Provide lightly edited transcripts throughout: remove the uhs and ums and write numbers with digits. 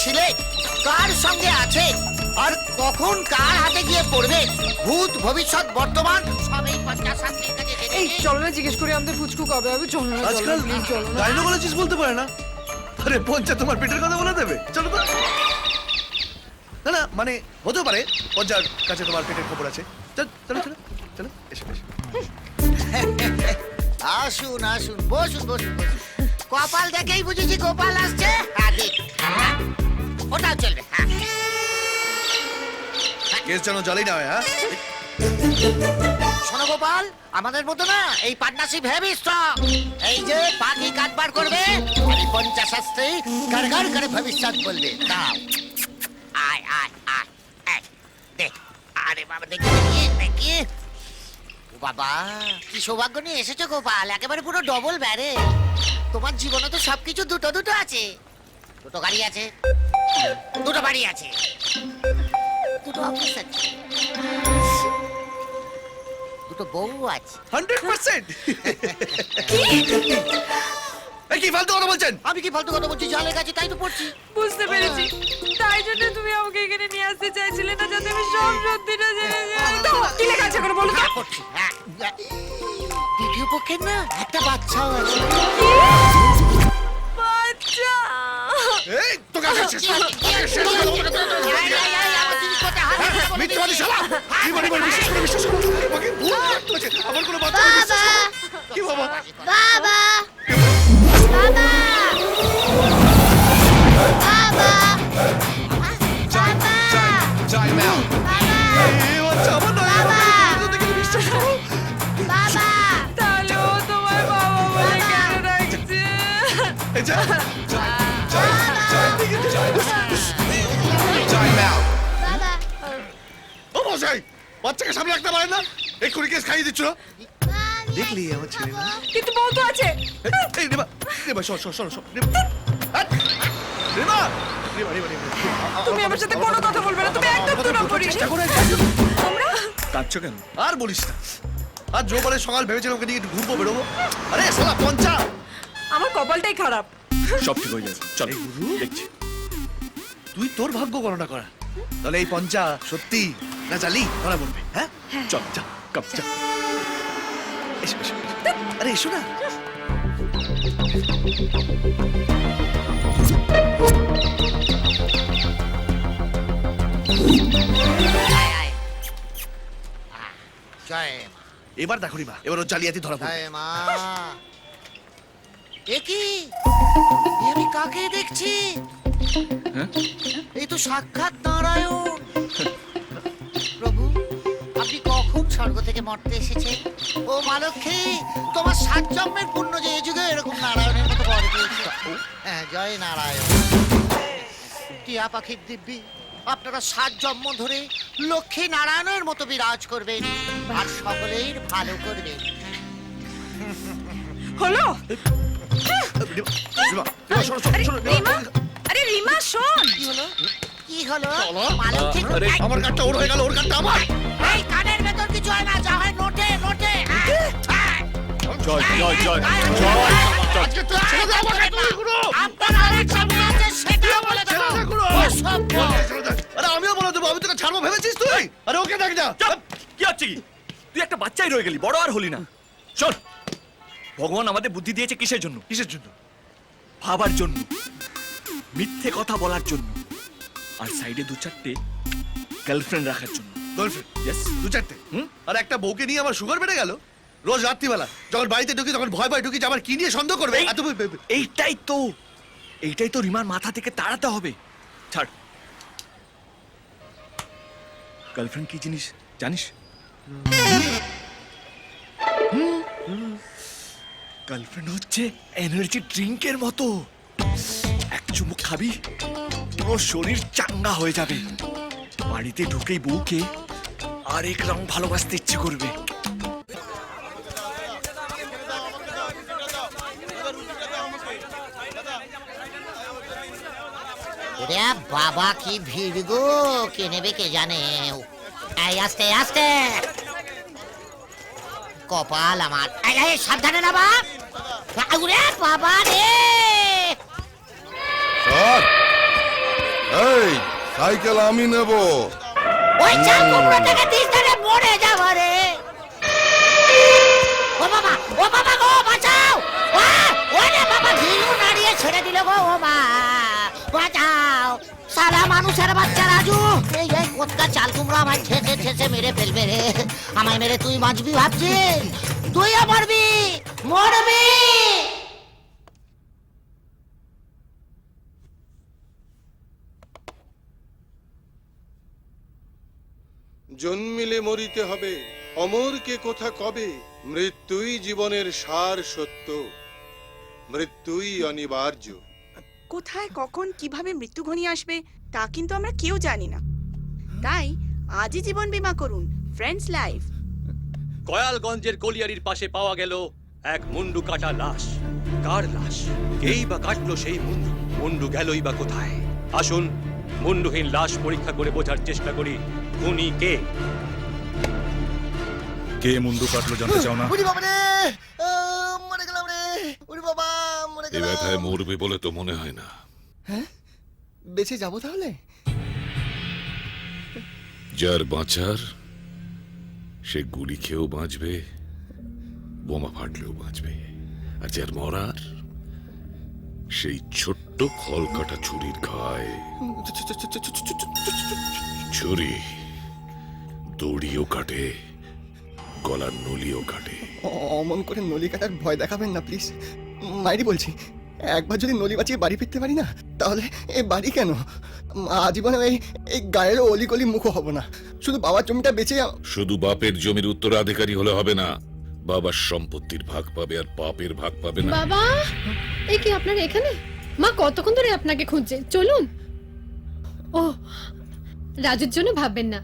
ছিলে, কার সঙ্গে আছে, আর কখন কার হাতে গিয়ে পড়বে, ভূত ভবিষ্যৎ বর্তমান সব এই পঞ্চাশাত মেয়ের কাছে জেনে এই নে। চলো না, জিজ্ঞেস করি আমাদের পুচকু কবে হবে। চলো না, আজকাল চলো না। গাইনোকোলজিস্ট বলতে পারে না। আরে পঞ্চা তোমার পেটের কথা বলে দেবে? চলো তো। না না, মানে হতেও পারে পঞ্চার কাছে তোমার পেটের খবর আছে। চল চলো চলো চলো, এসো এসো। আসুন আসুন, বসুন বসুন বসুন। কপাল দেখেই বুঝেছি গোপাল আসছে। হ্যাঁ দেখ, হ্যাঁ, ওটাও চলবে। হ্যাঁ কেস যেন জলেই না হয়। হ্যাঁ শোনো গোপাল, আমাদের মতো না এই পার্টনারশিপ হেভি স্ট্রং। এই যে পাখি কাটবার করবে, আমি পঞ্চাশাস্ত্রী গাড় গাড় করে ভবিষ্যৎ বলবে। দাও, আয় আয় আয়, এই, দে। আরে বাবা, দেখি দেখি দেখি। ও বাবা, কি সৌভাগ্য নিয়ে এসেছো গোপাল, একেবারে পুরো ডবল ব্যারে। তোমার জীবনে তো সবকিছু দুটো দুটো আছে। দুটো গাড়ি আছে, দুটো বাড়ি আছে, দুটো অফিস আছে, দুটো বউ আছে। 100%। এই কি ফালতু কথা বলছেন? আমি কি ফালতু কথা বলছি? জালের কাছে তাই তো পড়ছি। বুঝতে পেরেছি, তাই জন্য তুমি আমাকে এখানে নিয়ে আসতে চাইছিলে না, যাতে আমি সব সত্যিটা জেনে যাই। দাও, কি লেখা আছে করে বলো তো। হ্যাঁ, পড়ছি, হ্যাঁ। দ্বিতীয় পক্ষের না একটা বাচ্চাও আছে। বাচ্চা। এই তোকে আগে শেষ করে দেবো। তোকে শেষ করে দেবো। এই, এই, এই, আমার জিনিসপত্রে হাত দিস না, মিথ্যাবাদী শালা! জীবনে জীবনে বিশ্বাস করে। আমাকে ভুল করতে হয়েছে। আমার কোনো বাচ্চা নেই, বিশ্বাস করো। কি বাবা? বাবা বাবা বাবা Time out. এই বাচ্চা আমার নয়। বাবা! আমাকে দেখে বিশ্বাস করো। বাবা তাহলে ও তোমার বাবা বলে কেন ডাকছে? এই যা। Time out. বাবা ও মশাই, বাচ্চাকে সামনে রাখতে পারেন না? এক্ষুনি কেস খাইয়ে দিচ্ছ। দেখলি আমার ছেলে না? কিন্তু বউ তো আছে। এই রেবা, রেবা শোন শোন শোন শোন। রেবা, রেবা, রেবা, রেবা, রেবা। তুমি আমার সাথে কোনো কথা বলবে না, তুমি একদম দূর করিস। চেষ্টা করে আমরা কাঁদছো কেন? আর বলিস না। আর জো বলে সকাল ভেবেছিলাম ওকে নিয়ে একটু ঘুরবো বেরোবো। আরে শালা পঞ্চা! আমার কপালটাই খারাপ। সব ঠিক হয়ে যাবে। চল দেখছি। তুই তোর ভাগ্য গণনা করা। তাহলে এই পঞ্চা সত্যি না জালি ধরা বলবে। হ্যাঁ চল যা, কাপ যা। এসো এসো। আরে এসো না। আয়, আয়। আহ, জয় মা, এবার দেখো মা, এবার ওর জালিয়াতি ধরা পড়বে। জয় মা। এ কি? এ আমি কাকে দেখছি? হ্যাঁ? এই তো সাক্ষাৎ নারায়ণ। প্রভু, আপনি কখন স্বর্গ থেকে মর্তে এসেছেন? ও মা লক্ষ্মী, তোমার 7 জন্মের পুণ্য যে এ যুগে এরকম নারায়ণের মতো বর দিয়েছে। হ্যাঁ, জয় নারায়ণ। টিয়া পাখির দিব্যি, আপনারা 7 জন্ম ধরে লক্ষ্মী নারায়ণের মতো বিরাজ করবেন আর সকলের ভালো করবেন। হলো? রেবা, রেবা, রেবা, শোনো, শোনো, আরে শোনো, রেবা। রিমা, আরে রিমা শোন। কি হলো? কি হলো? চলো। মা লক্ষ্মী, আরে, এই, আমার কার্ডটা ওর হয়ে গেল, ওর কার্ডটা আমার। এই কানের ভেতর কিছু হয় না, যা হয় নোটে নোটে। জয় জয় জয় জয়। আজকে তোর ছেড়ে দে আমাকে, তুই গুরু। আপনার আরেক সামনে আছে সেটাও বলে দেবো। ছেড়ে দে, গুরু। অসভ্য। ছেড়ে দে। আরে আমিও বলে দেবো, আমি তোকে ছাড়বো ভেবেছিস তুই? আরে ওকে দেখ না। চাপ! কি হচ্ছে কি? তুই একটা বাচ্চাই রয়ে গেলি, বড় আর হলি না। শোন, ভগবান আমাদের বুদ্ধি দিয়েছে কিসের জন্য? কিসের জন্য? ভাবার জন্য, মিথ্যে কথা বলার জন্য, আর সাইডে 2-4টে গার্লফ্রেন্ড রাখার জন্য। গার্লফ্রেন্ড? ইয়েস। 2-4টে? হুম? আর একটা বউকে নিয়ে আমার সুগার বেড়ে গেল। রোজ রাত্রিবেলা যখন বাড়িতে ঢুকি তখন ভয় ভয় ঢুকি যে আমার কি নিয়ে সন্দেহ করবে। এত এইটাই তো রিমার মাথা থেকে তাড়াতে হবে। ছাড়। গার্লফ্রেন্ড কি জিনিস জানিস? গার্লফ্রেন্ড হচ্ছে এনার্জি ড্রিঙ্কের মতো। এক চুমুক খাবি, পুরো শরীর চাঙ্গা হয়ে যাবে। বাড়িতে ঢুকেই বউকে আরেক রং ভালোবাসতে ইচ্ছে করবে। ওরে বাবা, কি ভিড় গো, কে নেবে কে জানে। এই আস্তে আস্তে, কপাল আমার। এই, এই, সাবধানে না বাপ। ওরে বাবা রে। সর। এই সাইকেল আমি নেব। ওই চাল কুমড়োটাকে দিস ধরে মরে যাব রে। ও বাবা গো বাঁচাও। ওরে বাবা ভিড়ু নাড়িয়ে ছেড়ে দিল গো। ও মা বাঁচাও। সারা মানুষের বাচ্চা রাজু, এই কোথা চাল কুমড়ো আমায় ঠেসে ঠেসে মেরে ফেলবে রে। আমায় মেরে তুই বাঁচবি ভাবছিস? তুইও মরবি, মরবি। জন্মিলে মরিতে হবে, অমরকে কোথা কবে, মৃত্যুই জীবনের সার সত্য, মৃত্যুই অনিবার্য। কোথায় কখন কিভাবে মৃত্যু ঘনিয়ে আসবে তা কিন্তু আমরা কেউ জানি না। তাই আজই জীবন বীমা করুন, ফ্রেন্ডস লাইফ। কয়ালগঞ্জের কলিয়ারির পাশে পাওয়া গেল এক মুন্ডু কাটা লাশ। কার লাশ? কেই বা কাটলো সেই মুন্ডু? মুন্ডু গেলই বা কোথায়? আসুন মুন্ডুহীন লাশ পরীক্ষা করে বোঝার চেষ্টা করি খুনি কে। কে মুন্ডু কাটলো জানতে চাও না? উরি বাবা রে, মরে গেলাম রে। উরি বাবা, মরে এ গেলাম। ব্যথায় মরবে বলে তো মনে হয় না। বেঁচে যাবো তাহলে? যার বাঁচার সে গুলি খেয়েও বাঁচবে, বোমা ফাটলেও বাঁচবে। আর যার মরার সেই ছোট্ট খল কাটা ছুরির ঘায়ে। ছুরি দড়িও কাটে, গলার নলিও কাটে। অমন করে নলি কাটার ভয় দেখাবেন না প্লিজ। মাইরি বলছি, একবার যদি নলি বাঁচিয়ে বাড়ি ফিরতে পারি না, তাহলে এই বাড়ি কেন, আজীবনে এই গায়ের অলিগলি মুখো হব না। শুধু বাবার জমিটা বেঁচে শুধু বাপের জমির উত্তরাধিকারী হলে হবে না, বাবার সম্পত্তির ভাগ পাবে আর পাপের ভাগ পাবে না। বাবা, এই কি আপনার এখানে? মা কতক্ষণ ধরে আপনাকে খুঁজছে। চলুন। ও, রাজুর জন্য ভাববেন না,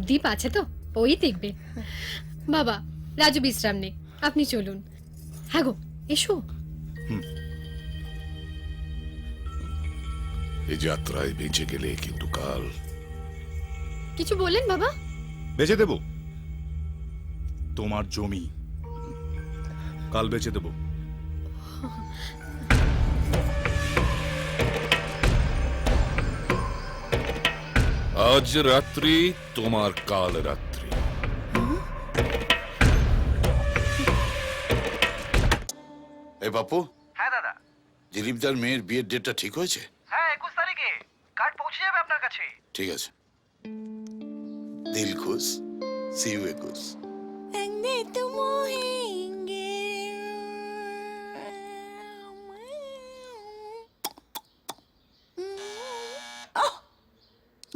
দীপ আছে তো, ওই দেখবে। বাবা, রাজু বিশ্রাম নে, আপনি চলুন। হ্যাঁ গো, এসো। এই যাত্রায় বেঁচে গেলে কিন্তু কাল। কিছু বললেন বাবা? বেচে দেব তোমার জমি, কাল বেচে দেব। আজ রাত্রি তোমার কাল রাত্রি। এই বাপু, হ্যাঁ দাদা। দিলীপদার মেয়ের বিয়ের ডেটটা ঠিক হয়েছে? হ্যাঁ, 21 তারিখে কার্ড পৌঁছে যাবে আপনার কাছে। ঠিক আছে, দিল খুশ। See you 21।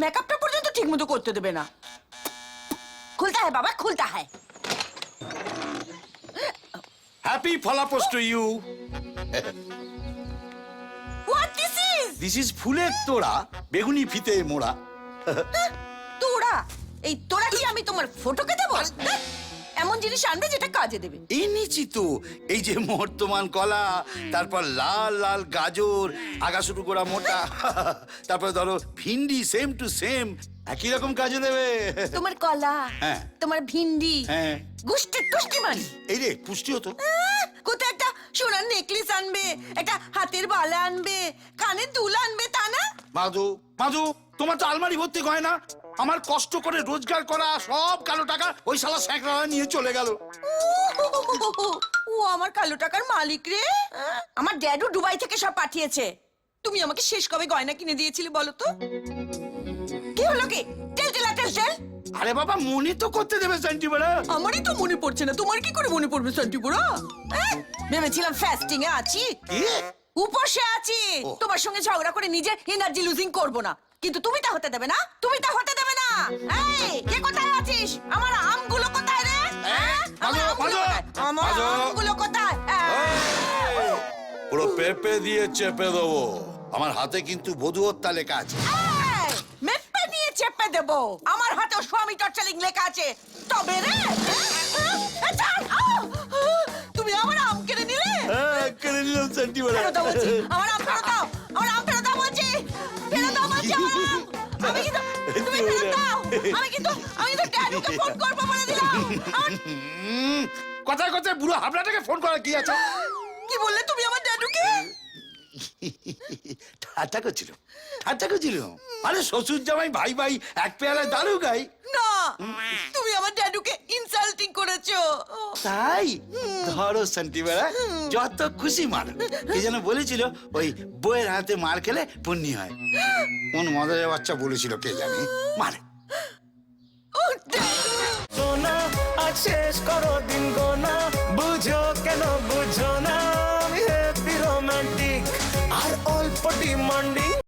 মেকআপটা পর্যন্ত ঠিক মতো করতে দেবে না। খুলতা হ্যায় বাবা, খুলতা হ্যায়। হ্যাপি ফলাপোস to you. What this is? This is ফুলের তোড়া, বেগুনি ফিতে মোড়া। তোরা, এই তোরা কি আমি তোমার ফটোকে দেব? এমন জিনিস আনবে যেটা কাজে দেবে। এনেছি তো, এই যে বর্তমান কলা, তারপর লাল লাল গাজর, আগা শুরু করা মোটা, তারপর ধরো ভিন্ডি, সেম টু সেম, একই রকম কাজে দেবে। তোমার কলা, হ্যাঁ। তোমার ভিন্ডি, হ্যাঁ। গুষ্টি টুষ্টি মারি। এই রে পুষ্টি হতো। কোথায় একটা সোনার নেকলেস আনবে, একটা হাতের বালা আনবে, কানের দুল আনবে, তা না? মাধু, মাধু, তোমার তো আলমারি ভর্তি গয়না, আমার কষ্ট করে রোজগার করা সব কালো টাকা ওই শালা স্যাঁকড়া নিয়ে চলে গেল। ও আমার কালো টাকার মালিক রে। আমার ড্যাডু দুবাই থেকে সব পাঠিয়েছে। তুমি আমাকে শেষ কবে গয়না কিনে দিয়েছিলে বলো তো? কি হলো কি? টেল টেল টেল টেল। আরে বাবা, মনে তো করতে দেবে সেন্টি বড়া। আমারই তো মনে পড়ছে না, তোমার কি করে মনে পড়বে সেন্টি বড়া? ভেবেছিলাম ফাস্টিং এ আছি, উপসে আছি, তোমার সঙ্গে ঝগড়া করে নিজের এনার্জি লুজিং করব না। কিন্তু তুমি তা হতে দেবে না, তুমি তা হতে দেবে না। এই, কে কোথায় আছিস? আমার আমগুলো কোথায় রে? আমার আমগুলো কোথায়? আমার আমগুলো কোথায়? পুরো পেপে দিয়ে চেপে দেবো। আমার হাতে কিন্তু বধূহত্যা লেখা আছে। মেপে নিয়ে চেপে দেবো। আমার হাতেও স্বামী টর্চারিং লেখা আছে। তবে রে, তুমি আমার আম কেড়ে নিলে? কেড়ে নিলাম সেন্টি বড়া। ফেরত দাও বলছি, আমার আম ফেরত দাও, আমার আম ফেরত দাও বলছি, ফেরত দাও বলছি আমার আম। আমি কিন্তু, তুমি ফেরত দাও। আমি কিন্তু ড্যাডুকে ফোন করবো বলে দিলাম। কথায় কথায় বুড়ো হাবলাটাকে ফোন করা কি আছে? কি বললে তুমি আমার ড্যাডুকে? ঠাট্টা করছিল ঠাট্টা করছিল। আরে শ্বশুর জামাই ভাই ভাই এক পেয়ালায় দারু গাই। না তুমি আমার ড্যাডুকে ইনসাল্টিং করেছো। তাই ধরো শান্তি বেড়া, যত খুশি মার। কে যেন বলেছিল ওই বইয়ের হাতে মার খেলে পুণ্যি হয়। কোন মজারের বাচ্চা বলেছিল কে জানে, মারে। ও, ড্যাডু! সোনা আজ শেষ করো দিন গোনা,